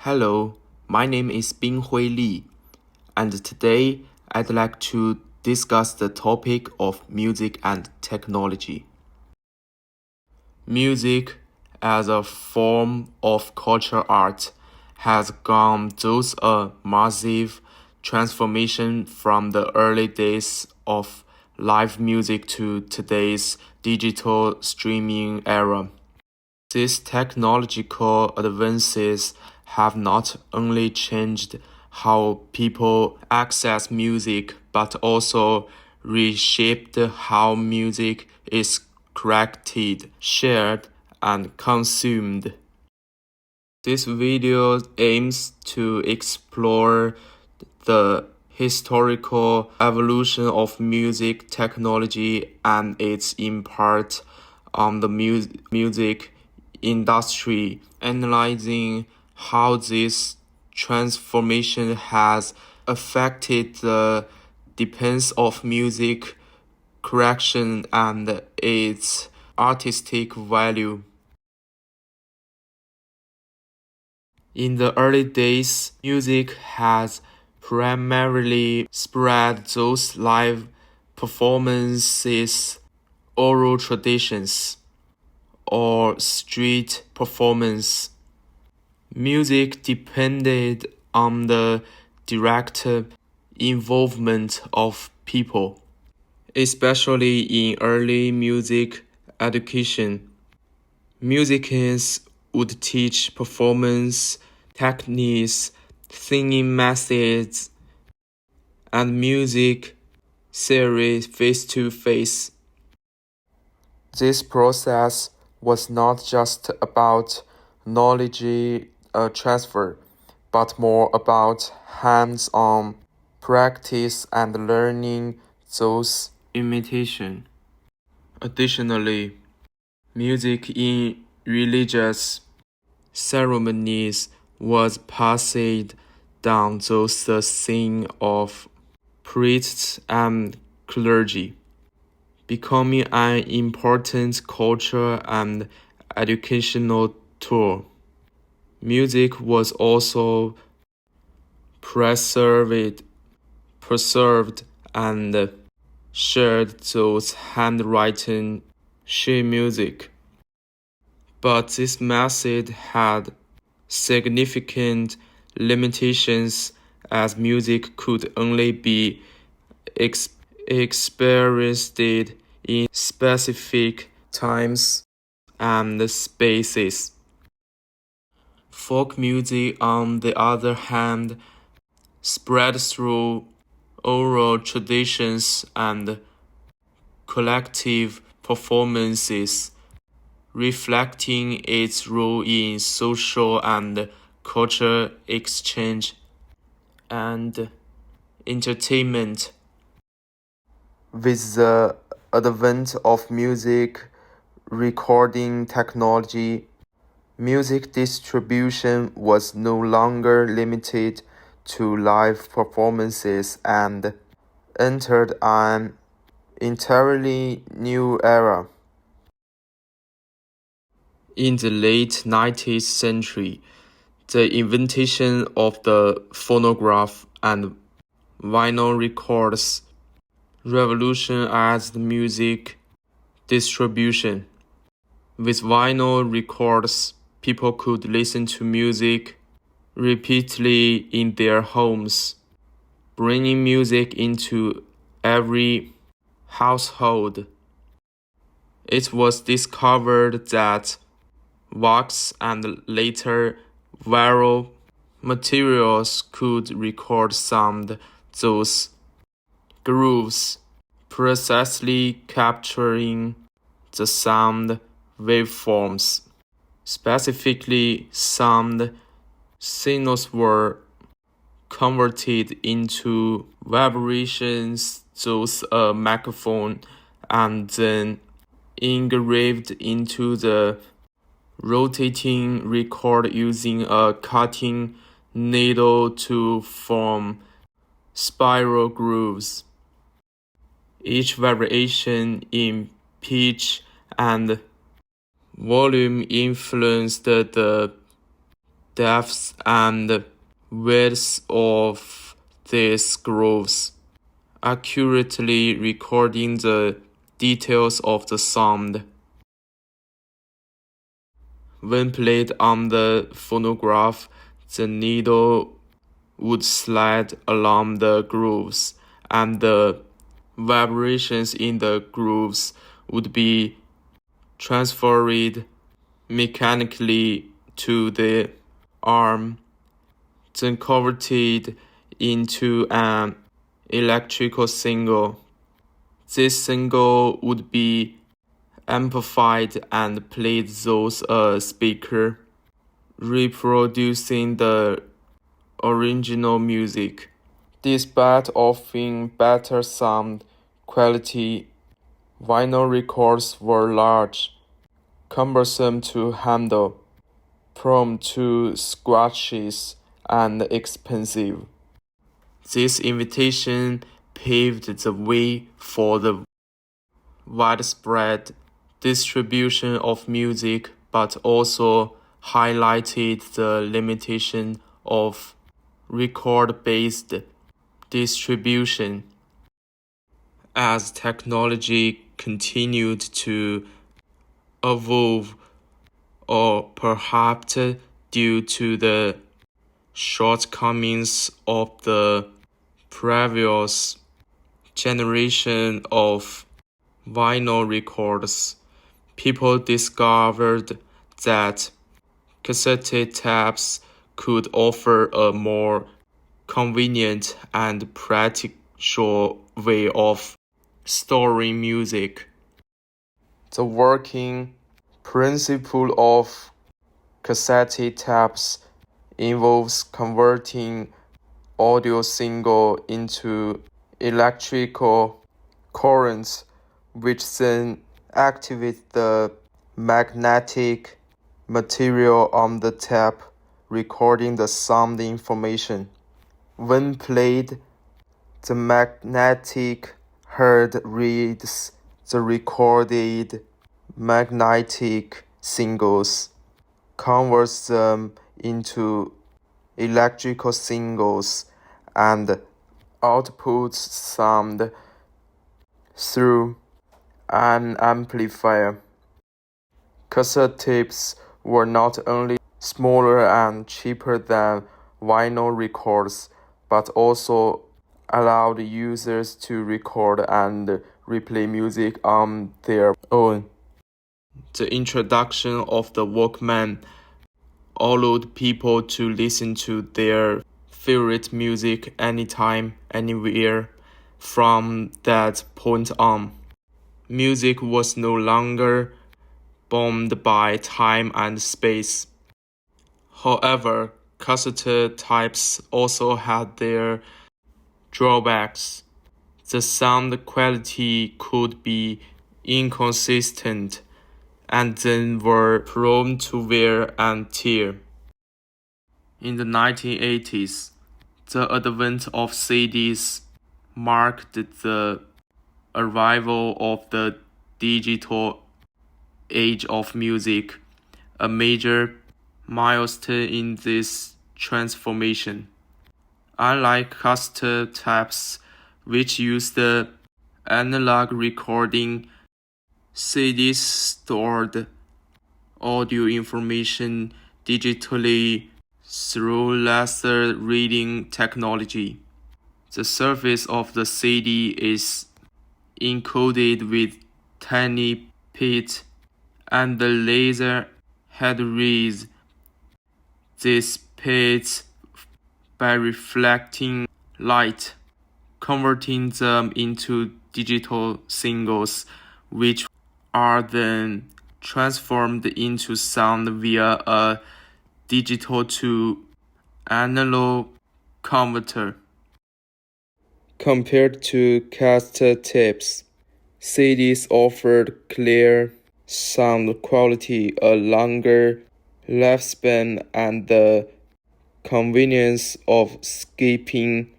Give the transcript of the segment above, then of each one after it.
Hello, my name is Binghui Li, and today I'd like to discuss the topic of music and technology. Music, as a form of cultural art, has gone through a massive transformation from the early days of live music to today's digital streaming era. These technological advances have not only changed how people access music, but also reshaped how music is created, shared, and consumed. This video aims to explore the historical evolution of music technology and its impact on the music industry, analyzing how this transformation has affected the depends of music creation and its artistic value. In the early days, music has primarily spread those live performances, oral traditions, or street performance. Music depended on the direct involvement of people, especially in early music education. Musicians would teach performance techniques, singing methods, and music theory face to face. This process was not just about knowledge transfer, but more about hands-on practice and learning those imitation. Additionally, music in religious ceremonies was passed down through the singing of priests and clergy, becoming an important cultural and educational tool. Music was also preserved and shared through handwritten sheet music. But this method had significant limitations as music could only be experienced in specific times and spaces. Folk music, on the other hand, spread through oral traditions and collective performances, reflecting its role in social and cultural exchange and entertainment. With the advent of music recording technology, music distribution was no longer limited to live performances and entered an entirely new era. In the late 19th century, the invention of the phonograph and vinyl records revolutionized music distribution. With vinyl records, people could listen to music repeatedly in their homes, bringing music into every household. It was discovered that wax and later vinyl materials could record sound those grooves, precisely capturing the sound waveforms. Specifically, sound signals were converted into vibrations through a microphone and then engraved into the rotating record using a cutting needle to form spiral grooves. Each variation in pitch and volume influenced the depths and widths of these grooves, accurately recording the details of the sound. When played on the phonograph, the needle would slide along the grooves, and the vibrations in the grooves would be transferred mechanically to the arm, then converted into an electrical signal. This signal would be amplified and played through a speaker, reproducing the original music. Despite offering better sound quality, vinyl records were large, cumbersome to handle, prone to scratches, and expensive. This invitation paved the way for the widespread distribution of music, but also highlighted the limitation of record-based distribution. As technology continued to evolve, or perhaps due to the shortcomings of the previous generation of vinyl records, people discovered that cassette tapes could offer a more convenient and practical way of storing music. The working principle of cassette tapes involves converting audio signal into electrical currents, which then activate the magnetic material on the tape, recording the sound information. When played, the magnetic head reads the recorded magnetic signals, converts them into electrical signals, and outputs sound through an amplifier. Cassette tapes were not only smaller and cheaper than vinyl records, but also allowed users to record and replay music on their own. The introduction of the Walkman allowed people to listen to their favorite music anytime, anywhere. From that point on, music was no longer bound by time and space. However, cassette tapes also had their drawbacks. The sound quality could be inconsistent and then were prone to wear and tear. In the 1980s, the advent of CDs marked the arrival of the digital age of music, a major milestone in this transformation. Unlike cassette tapes, which used the analog recording, CDs stored audio information digitally through laser reading technology. The surface of the CD is encoded with tiny pits, and the laser head reads these pits by reflecting light, converting them into digital signals, which are then transformed into sound via a digital to analog converter. Compared to cassette tapes, CDs offered clear sound quality, a longer lifespan, and the convenience of skipping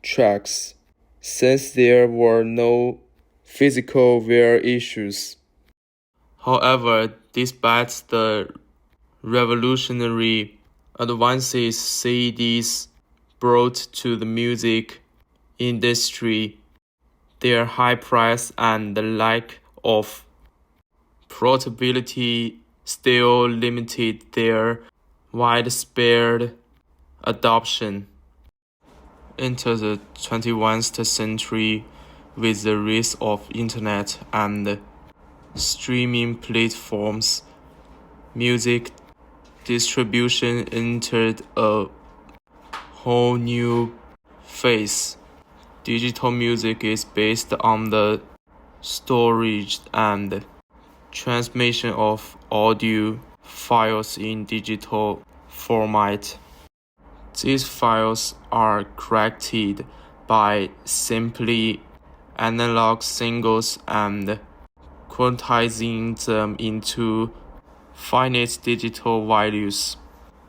tracks, since there were no physical wear issues. However, despite the revolutionary advances CDs brought to the music industry, their high price and the lack of portability still limited their widespread adoption. Enter the 21st century with the rise of internet and streaming platforms. Music distribution entered a whole new phase. Digital music is based on the storage and transmission of audio files in digital format. These files are corrected by simply analog signals and quantizing them into finite digital values.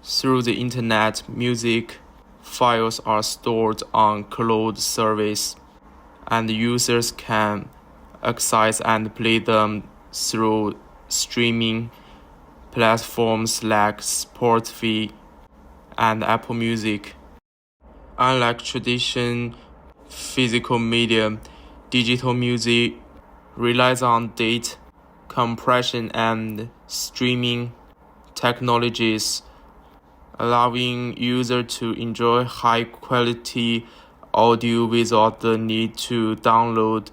Through the internet, music files are stored on cloud service, and users can access and play them through streaming platforms like Spotify and Apple Music. Unlike traditional physical media, digital music relies on data compression and streaming technologies, allowing users to enjoy high-quality audio without the need to download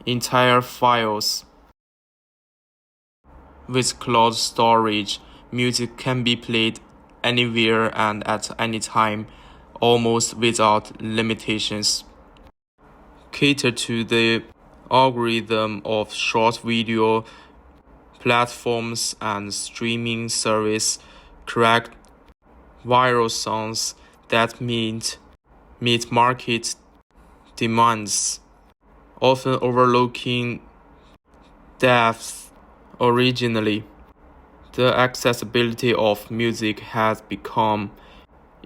entire files. With cloud storage, music can be played anywhere and at any time, almost without limitations. Cater to the algorithm of short video platforms and streaming service, correct viral songs that meet market demands, often overlooking depth. Originally, the accessibility of music has become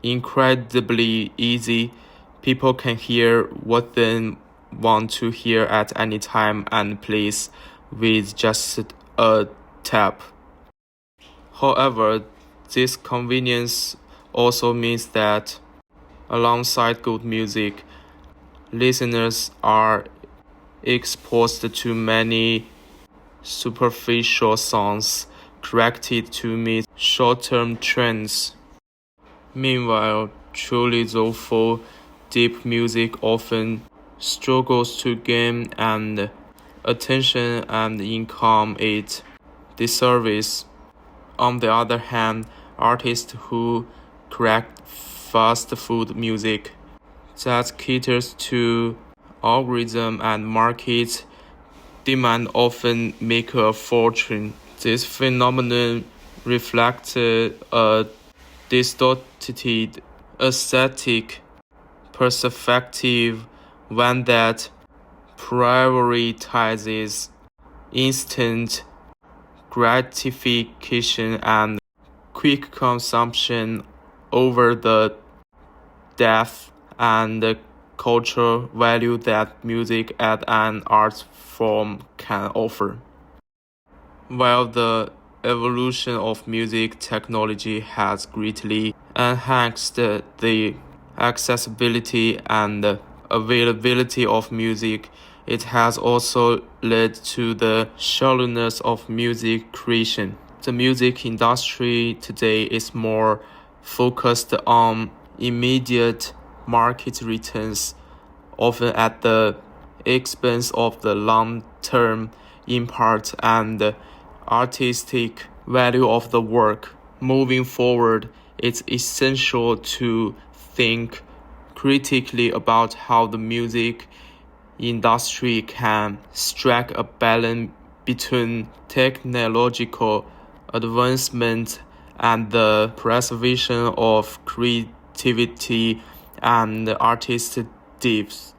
incredibly easy. People can hear what they want to hear at any time and place with just a tap. However, this convenience also means that alongside good music, listeners are exposed to many superficial songs corrected to meet short-term trends. Meanwhile, truly soulful, deep music often struggles to gain and attention and income at disservice. On the other hand, artists who correct fast food music that caters to algorithm and market demand often make a fortune. This phenomenon reflects a distorted aesthetic perspective, one that prioritizes instant gratification and quick consumption over the depth and cultural value that music as an art form can offer. While the evolution of music technology has greatly enhanced the accessibility and availability of music, it has also led to the shallowness of music creation. The music industry today is more focused on immediate market returns, often at the expense of the long-term impact and artistic value of the work. Moving forward, it's essential to think critically about how the music industry can strike a balance between technological advancement and the preservation of creativity and artistic depth.